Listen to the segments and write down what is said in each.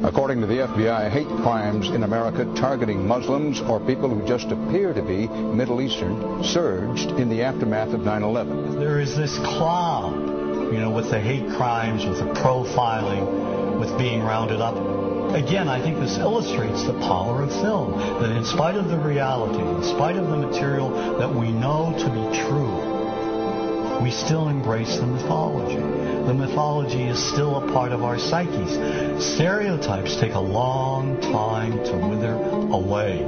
According to the FBI, hate crimes in America targeting Muslims or people who just appear to be Middle Eastern surged in the aftermath of 9/11. There is this cloud, with the hate crimes, with the profiling, with being rounded up. Again, I think this illustrates the power of film, that in spite of the reality, in spite of the material that we know to be true, we still embrace the mythology. The mythology is still a part of our psyches. Stereotypes take a long time to wither away.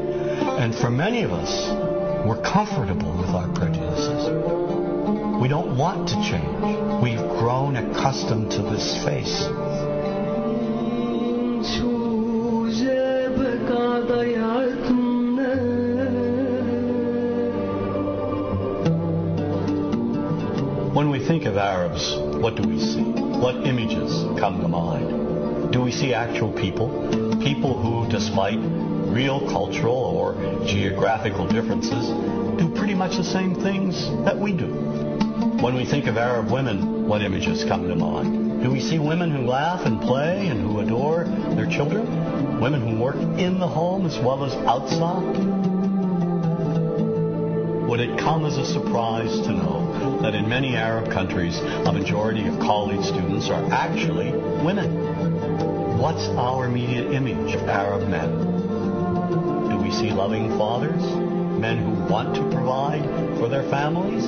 And for many of us, we're comfortable with our prejudices. We don't want to change. We've grown accustomed to this face. When we think of Arabs, what do we see? What images come to mind? Do we see actual people? People who, despite real cultural or geographical differences, do pretty much the same things that we do. When we think of Arab women, what images come to mind? Do we see women who laugh and play and who adore their children? Women who work in the home as well as outside? Would it come as a surprise to know that in many Arab countries, a majority of college students are actually women? What's our immediate image of Arab men? Do we see loving fathers? Men who want to provide for their families?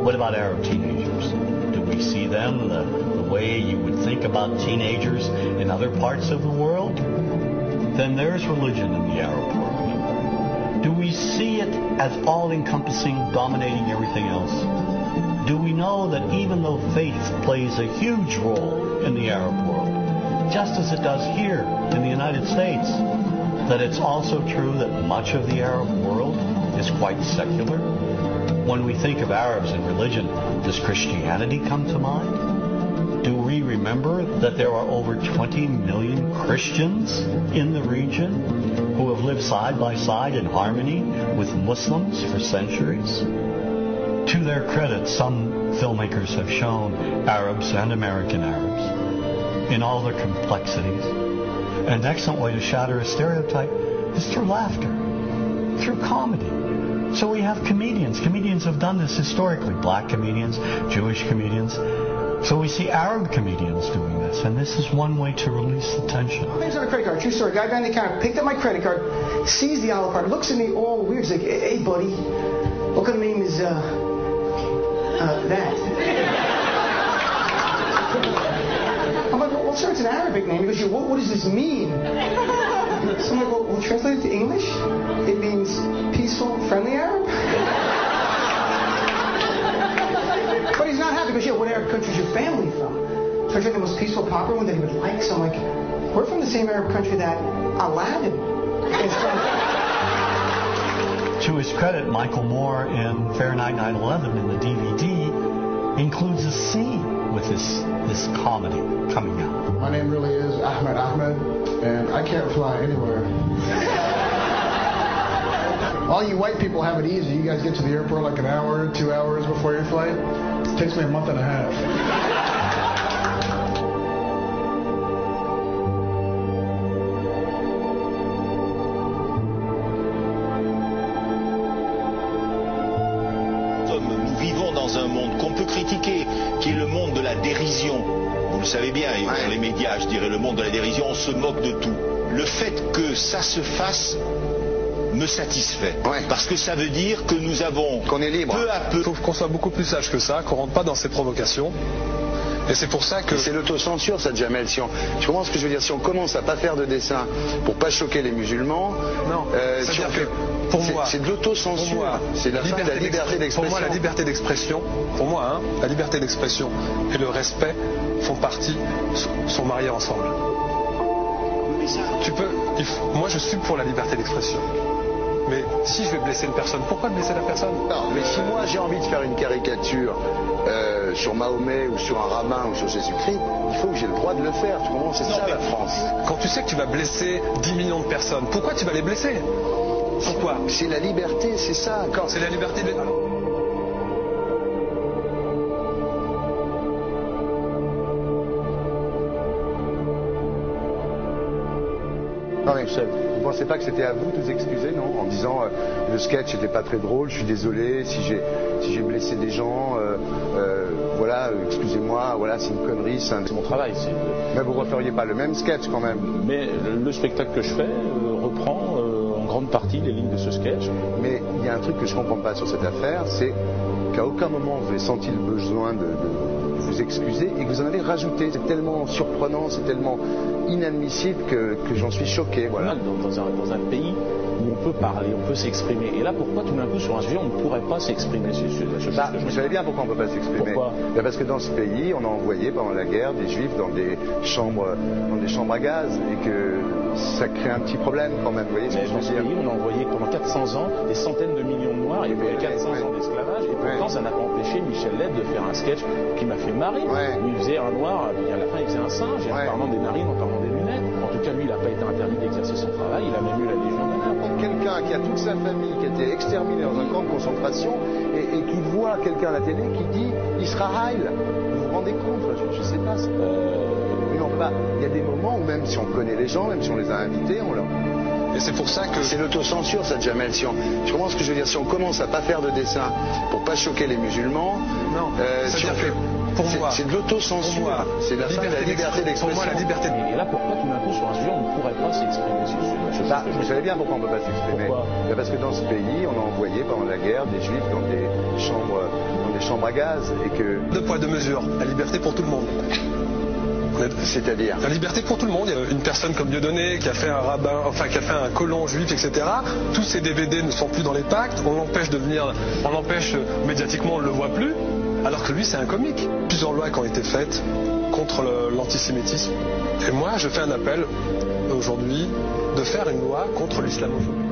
What about Arab teenagers? Do we see them the way you would think about teenagers in other parts of the world? Then there's religion in the Arab world. Do we see it as all-encompassing, dominating everything else? Do we know that even though faith plays a huge role in the Arab world, just as it does here in the United States, that it's also true that much of the Arab world is quite secular? When we think of Arabs and religion, does Christianity come to mind? Do we remember that there are over 20 million Christians in the region who have lived side by side in harmony with Muslims for centuries? To their credit, some filmmakers have shown Arabs and American Arabs in all their complexities. An excellent way to shatter a stereotype is through laughter, through comedy. So we have comedians. Comedians have done this historically. Black comedians, Jewish comedians. So we see Arab comedians doing this, and this is one way to release the tension. My name's on a credit card. True story. Guy behind the counter picked up my credit card, sees the Olive card, looks at me all weird. He's like, "Hey, buddy, what kind of name is that?" I'm like, "Well, sir, it's an Arabic name." He goes, what does this mean?" So I'm like, "Well, translate it to English. It means peaceful, friendly Arab." But he's not happy because, what Arab country is your family from? So I tried the most peaceful, popular one that he would like. So I'm like, we're from the same Arab country that Aladdin is from. To his credit, Michael Moore in Fahrenheit 9/11 in the DVD includes a scene with this comedy coming out. My name really is Ahmed, and I can't fly anywhere. All you white people have it easy. You guys get to the airport like an hour, 2 hours before your flight. It takes me a month and a half. Nous vivons dans un monde qu'on peut critiquer, qui est le monde de la dérision. Vous le savez bien, et dans les médias, je dirais, le monde de la dérision, on se moque de tout. Le fait que ça se fasse me satisfait. Parce que ça veut dire que nous avons, qu'on est libre. Peu à peu... Il faut qu'on soit beaucoup plus sage que ça, qu'on rentre pas dans ces provocations. Et c'est pour ça que... C'est l'autocensure, ça, Jamel. Tu comprends ce que je veux dire? Si on commence à pas faire de dessin pour pas choquer les musulmans... Non, c'est-à-dire que pour moi... C'est de l'autocensure. C'est la fin de la liberté d'expression. Pour moi, la liberté d'expression... la liberté d'expression et le respect font partie... sont mariés ensemble. Moi, je suis pour la liberté d'expression. Mais si je vais blesser une personne, pourquoi blesser la personne? Non, mais si moi j'ai envie de faire une caricature sur Mahomet ou sur un rabbin ou sur Jésus-Christ, il faut que j'ai le droit de le faire. Tu comprends? C'est ça la France. Quand tu sais que tu vas blesser 10 millions de personnes, pourquoi tu vas les blesser? Pourquoi? C'est la liberté, c'est ça. C'est la liberté de... Non, mais vous ne pensez pas que c'était à vous de vous excuser, non? En disant le sketch n'était pas très drôle, je suis désolé si j'ai blessé des gens, voilà, excusez-moi, voilà, c'est une connerie. C'est mon travail. Mais vous ne referiez pas le même sketch quand même? Mais le spectacle que je fais reprend en grande partie les lignes de ce sketch. Mais il y a un truc que je ne comprends pas sur cette affaire, c'est qu'à aucun moment vous avez senti le besoin de vous excuser et que vous en avez rajouté. C'est tellement surprenant, c'est tellement inadmissible que j'en suis choqué. Voilà. Dans un pays où on peut parler, on peut s'exprimer. Et là, pourquoi tout d'un coup, sur un sujet, on ne pourrait pas s'exprimer sur vous savez bien pourquoi on ne peut pas s'exprimer. Pourquoi? Parce que dans ce pays, on a envoyé pendant la guerre des juifs dans des chambres à gaz et que ça crée un petit problème quand même. Vous voyez ce que je veux dire? Dans ce pays, on a envoyé pendant 400 ans des centaines de millions de Noirs. Il y a eu 400 ans d'esclavage. Et pourtant, ça n'a pas empêché Michel Leb de faire un sketch qui m'a fait marrer. Où il faisait un noir, et à la fin, il faisait un singe, en parlant des narines, en parlant des lunettes. En tout cas, lui, il n'a pas été interdit d'exercer son travail. Il a même eu la Légion d'honneur. Quelqu'un qui a toute sa famille qui a été exterminée dans un camp de concentration et qui voit quelqu'un à la télé qui dit Israël. Vous vous rendez compte? Je ne sais pas. Il y a des moments où même si on connaît les gens, même si on les a invités, on leur... Et c'est pour ça que... C'est l'autocensure, ça, Jamel. Je comprends ce que je veux dire. Si on commence à pas faire de dessin pour pas choquer les musulmans... Non, pour moi... C'est de l'autocensure. C'est la fin de la liberté d'expression. Pour moi, la liberté... Et là, pourquoi tout d'un coup, sur un sujet, on ne pourrait pas s'exprimer sur ce sujet? Vous savez bien pourquoi on ne peut pas s'exprimer. Parce que dans ce pays, on a envoyé pendant la guerre des juifs dans des chambres à gaz et que... Deux poids, deux mesures. La liberté pour tout le monde. C'est-à-dire? La liberté pour tout le monde. Il y a une personne comme Dieudonné qui a fait un rabbin, enfin qui a fait un colon juif, etc. Tous ces DVD ne sont plus dans les pactes. On l'empêche médiatiquement, on ne le voit plus. Alors que lui, c'est un comique. Plusieurs lois qui ont été faites contre l'antisémitisme. Et moi, je fais un appel aujourd'hui de faire une loi contre l'islamophobie.